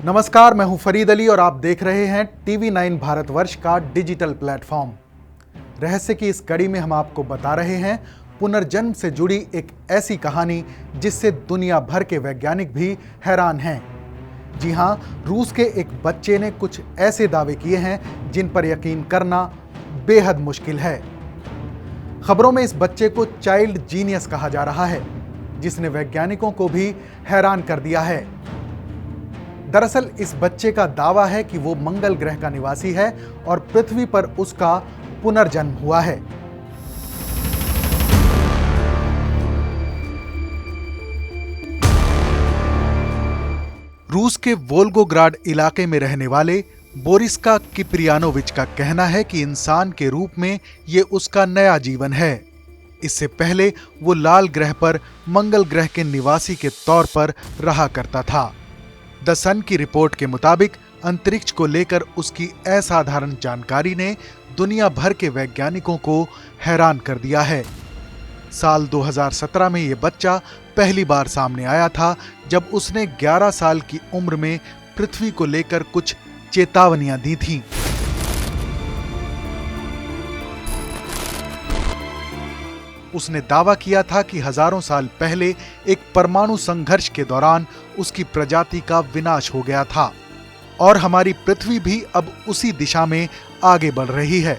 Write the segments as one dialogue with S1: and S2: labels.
S1: नमस्कार, मैं हूं फरीद अली और आप देख रहे हैं TV9 भारतवर्ष का डिजिटल प्लेटफॉर्म। रहस्य की इस कड़ी में हम आपको बता रहे हैं पुनर्जन्म से जुड़ी एक ऐसी कहानी जिससे दुनिया भर के वैज्ञानिक भी हैरान हैं। जी हां, रूस के एक बच्चे ने कुछ ऐसे दावे किए हैं जिन पर यकीन करना बेहद मुश्किल है। खबरों में इस बच्चे को चाइल्ड जीनियस कहा जा रहा है, जिसने वैज्ञानिकों को भी हैरान कर दिया है। दरअसल इस बच्चे का दावा है कि वो मंगल ग्रह का निवासी है और पृथ्वी पर उसका पुनर्जन्म हुआ है। रूस के वोल्गोग्राड इलाके में रहने वाले बोरिस्का किप्रियानोविच का कहना है कि इंसान के रूप में ये उसका नया जीवन है। इससे पहले वो लाल ग्रह पर मंगल ग्रह के निवासी के तौर पर रहा करता था। द सन की रिपोर्ट के मुताबिक अंतरिक्ष को लेकर उसकी असाधारण जानकारी ने दुनिया भर के वैज्ञानिकों को हैरान कर दिया है। साल 2017 में यह बच्चा पहली बार सामने आया था, जब उसने 11 साल की उम्र में पृथ्वी को लेकर कुछ चेतावनियां दी थीं। उसने दावा किया था कि हजारों साल पहले एक परमाणु संघर्ष के दौरान उसकी प्रजाति का विनाश हो गया था और हमारी पृथ्वी भी अब उसी दिशा में आगे बढ़ रही है।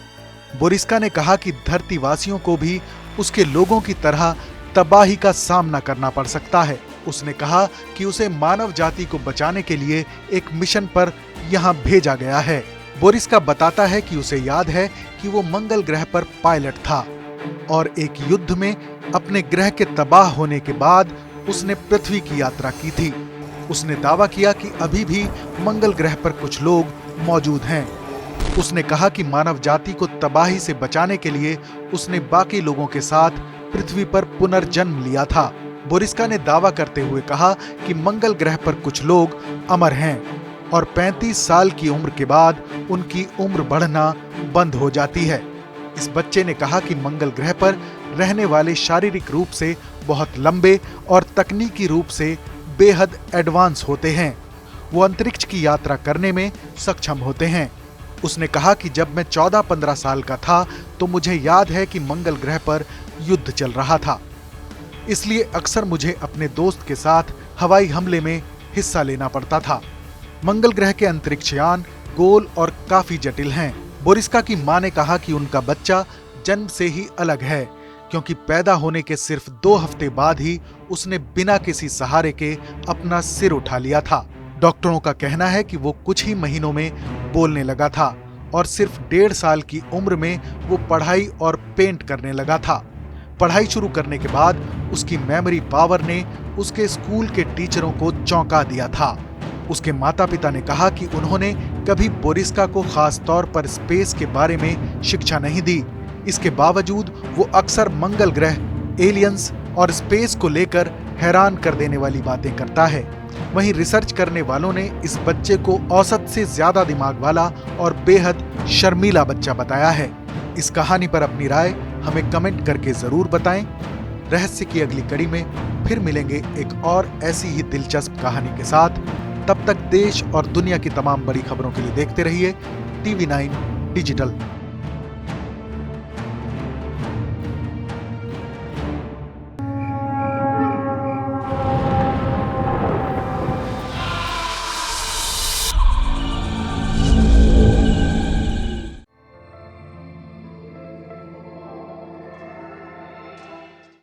S1: बोरिस्का ने कहा कि धरतीवासियों को भी उसके लोगों की तरह तबाही का सामना करना पड़ सकता है। उसने कहा कि उसे मानव जाति को बचाने के लिए एक मिशन पर यहां भेजा गया है। बोरिस्का बताता है कि उसे याद है कि वो मंगल ग्रह पर पायलट था और एक युद्ध में अपने ग्रह के तबाह होने के बाद उसने पृथ्वी की यात्रा की थी। उसने दावा किया कि अभी भी मंगल ग्रह पर कुछ लोग मौजूद हैं। उसने कहा कि मानव जाति को तबाही से बचाने के लिए उसने बाकी लोगों के साथ पृथ्वी पर पुनर्जन्म लिया था। बोरिस्का ने दावा करते हुए कहा कि मंगल ग्रह पर कुछ लोग अमर हैं और 35 साल की उम्र के बाद उनकी उम्र बढ़ना बंद हो जाती है। इस बच्चे ने कहा कि मंगल ग्रह पर रहने वाले शारीरिक रूप से बहुत लंबे और तकनीकी रूप से बेहद एडवांस होते हैं। वो अंतरिक्ष की यात्रा करने में सक्षम होते हैं। उसने कहा कि जब मैं 14-15 साल का था तो मुझे याद है कि मंगल ग्रह पर युद्ध चल रहा था, इसलिए अक्सर मुझे अपने दोस्त के साथ हवाई हमले में हिस्सा लेना पड़ता था। मंगल ग्रह के अंतरिक्ष यान गोल और काफी जटिल हैं। बोरिस्का की मां ने कहा कि उनका बच्चा जन्म से ही अलग है, क्योंकि पैदा होने के सिर्फ 2 हफ्ते बाद ही उसने बिना किसी सहारे के अपना सिर उठा लिया था। डॉक्टरों का कहना है कि वो कुछ ही महीनों में बोलने लगा था और सिर्फ 1.5 साल की उम्र में वो पढ़ाई और पेंट करने लगा था। पढ़ाई शुरू करने के बाद उसकी मेमोरी पावर ने उसके स्कूल के टीचरों को चौंका दिया था। उसके माता पिता ने कहा कि उन्होंने कभी बोरिस्का को खास तौर पर स्पेस के बारे में शिक्षा नहीं दी। इसके बावजूद वो अक्सर मंगल ग्रह, एलियंस और स्पेस को लेकर हैरान कर देने वाली बातें करता है। वहीं रिसर्च करने वालों ने इस बच्चे को औसत से ज्यादा दिमाग वाला और बेहद शर्मीला बच्चा बताया है। इस कहानी पर अपनी राय हमें कमेंट करके जरूर बताएं। रहस्य की अगली कड़ी में फिर मिलेंगे एक और ऐसी ही दिलचस्प कहानी के साथ। तब तक देश और दुनिया की तमाम बड़ी खबरों के लिए देखते रहिए TV9 डिजिटल।